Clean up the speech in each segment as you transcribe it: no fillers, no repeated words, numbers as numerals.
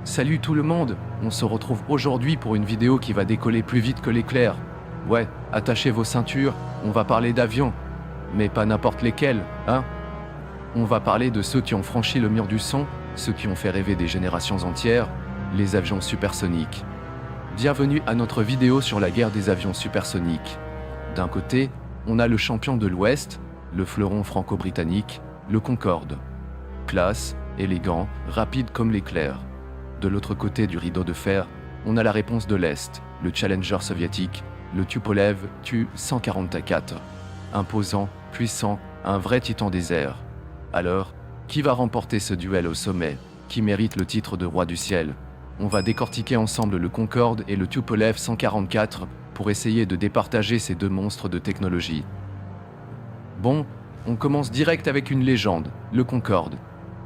Salut tout le monde, on se retrouve aujourd'hui pour une vidéo qui va décoller plus vite que l'éclair. Ouais, attachez vos ceintures, on va parler d'avions. Mais pas n'importe lesquels, hein? On va parler de ceux qui ont franchi le mur du son, ceux qui ont fait rêver des générations entières, les avions supersoniques. Bienvenue à notre vidéo sur la guerre des avions supersoniques. D'un côté, on a le champion de l'Ouest, le fleuron franco-britannique, le Concorde. Classe, élégant, rapide comme l'éclair. De l'autre côté du rideau de fer, on a la réponse de l'Est, le Challenger soviétique, le Tupolev Tu-144. Imposant, puissant, un vrai titan des airs. Alors, qui va remporter ce duel au sommet? Qui mérite le titre de roi du ciel? On va décortiquer ensemble le Concorde et le Tupolev 144 pour essayer de départager ces deux monstres de technologie. Bon, on commence direct avec une légende, le Concorde.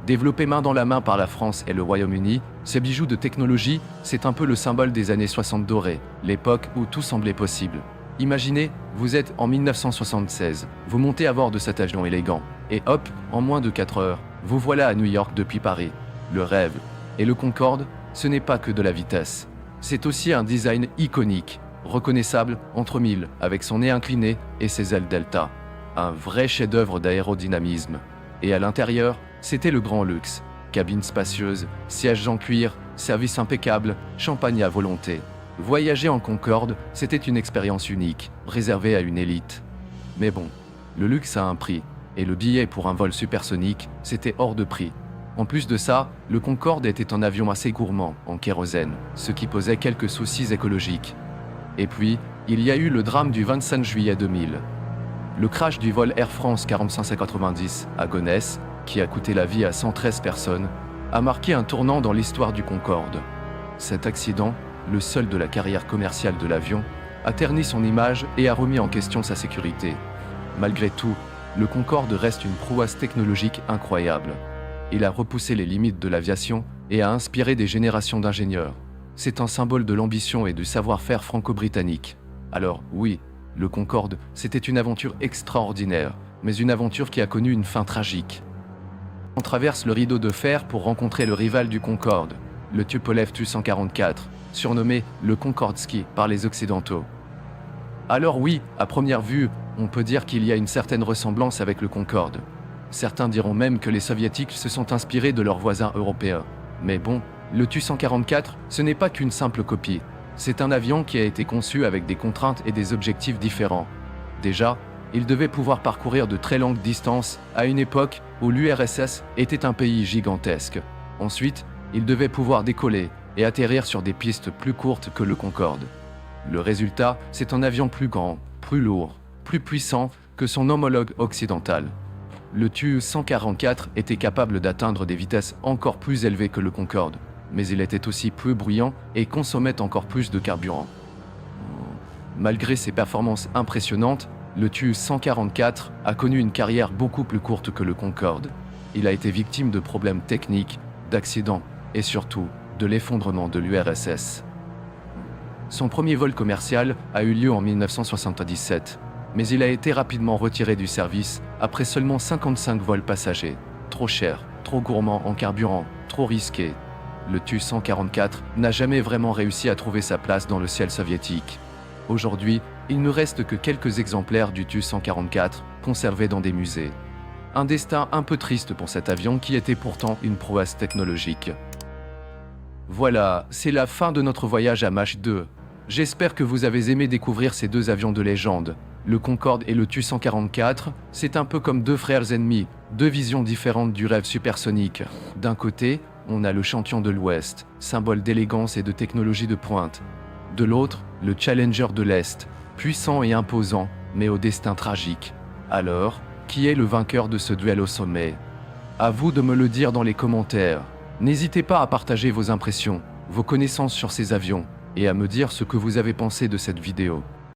Développé main dans la main par la France et le Royaume-Uni, ce bijou de technologie, c'est un peu le symbole des années 60 dorées, l'époque où tout semblait possible. Imaginez, vous êtes en 1976, vous montez à bord de cet avion élégant, et hop, en moins de 4 heures, vous voilà à New York depuis Paris. Le rêve. Et le Concorde, ce n'est pas que de la vitesse. C'est aussi un design iconique, reconnaissable entre mille, avec son nez incliné et ses ailes delta. Un vrai chef-d'œuvre d'aérodynamisme. Et à l'intérieur, c'était le grand luxe. Cabine spacieuse, sièges en cuir, service impeccable, champagne à volonté. Voyager en Concorde, c'était une expérience unique, réservée à une élite. Mais bon, le luxe a un prix, et le billet pour un vol supersonique, c'était hors de prix. En plus de ça, le Concorde était un avion assez gourmand en kérosène, ce qui posait quelques soucis écologiques. Et puis, il y a eu le drame du 25 juillet 2000. Le crash du vol Air France 4590 à Gonesse, qui a coûté la vie à 113 personnes, a marqué un tournant dans l'histoire du Concorde. Cet accident, le seul de la carrière commerciale de l'avion, a terni son image et a remis en question sa sécurité. Malgré tout, le Concorde reste une prouesse technologique incroyable. Il a repoussé les limites de l'aviation et a inspiré des générations d'ingénieurs. C'est un symbole de l'ambition et du savoir-faire franco-britannique. Alors oui, le Concorde, c'était une aventure extraordinaire, mais une aventure qui a connu une fin tragique. On traverse le rideau de fer pour rencontrer le rival du Concorde, le Tupolev Tu-144, surnommé le Concordski par les Occidentaux. Alors oui, à première vue, on peut dire qu'il y a une certaine ressemblance avec le Concorde. Certains diront même que les Soviétiques se sont inspirés de leurs voisins européens. Mais bon, le Tu-144, ce n'est pas qu'une simple copie. C'est un avion qui a été conçu avec des contraintes et des objectifs différents. Déjà, il devait pouvoir parcourir de très longues distances à une époque où l'URSS était un pays gigantesque. Ensuite, il devait pouvoir décoller et atterrir sur des pistes plus courtes que le Concorde. Le résultat, c'est un avion plus grand, plus lourd, plus puissant que son homologue occidental. Le Tu-144 était capable d'atteindre des vitesses encore plus élevées que le Concorde, mais il était aussi plus bruyant et consommait encore plus de carburant. Malgré ses performances impressionnantes, le Tu-144 a connu une carrière beaucoup plus courte que le Concorde. Il a été victime de problèmes techniques, d'accidents et surtout de l'effondrement de l'URSS. Son premier vol commercial a eu lieu en 1977, mais il a été rapidement retiré du service après seulement 55 vols passagers. Trop cher, trop gourmand en carburant, trop risqué. Le Tu-144 n'a jamais vraiment réussi à trouver sa place dans le ciel soviétique. Aujourd'hui, il ne reste que quelques exemplaires du Tu-144 conservés dans des musées. Un destin un peu triste pour cet avion qui était pourtant une prouesse technologique. Voilà, c'est la fin de notre voyage à Mach 2. J'espère que vous avez aimé découvrir ces deux avions de légende. Le Concorde et le Tu-144, c'est un peu comme deux frères ennemis, deux visions différentes du rêve supersonique. D'un côté, on a le champion de l'Ouest, symbole d'élégance et de technologie de pointe. De l'autre, le Challenger de l'Est, puissant et imposant, mais au destin tragique. Alors, qui est le vainqueur de ce duel au sommet? À vous de me le dire dans les commentaires. N'hésitez pas à partager vos impressions, vos connaissances sur ces avions, et à me dire ce que vous avez pensé de cette vidéo.